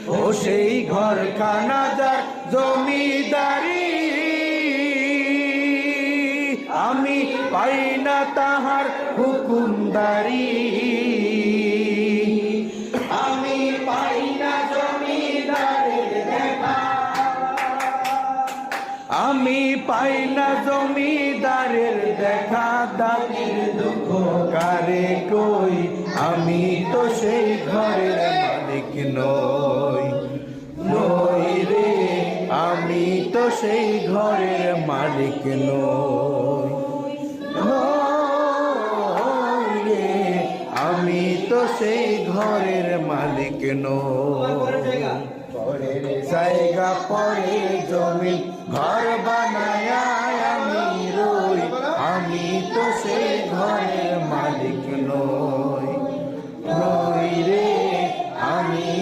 ও সেই ঘর খানা যার জমিদারি আমি পাই না তাহার হুকুমদারি আমি পাই না জমিদারের দেখা আমি পাই না জমিদারের দেখা দাদির দুঃখ কারে কই আমি তো সেই ঘরের মালিক নই নই রে আমি তো সেই ঘরের মালিক নই নই রে আমি তো সেই ঘরের মালিক নই পরের জায়গা পরে জমি ঘর বানায়া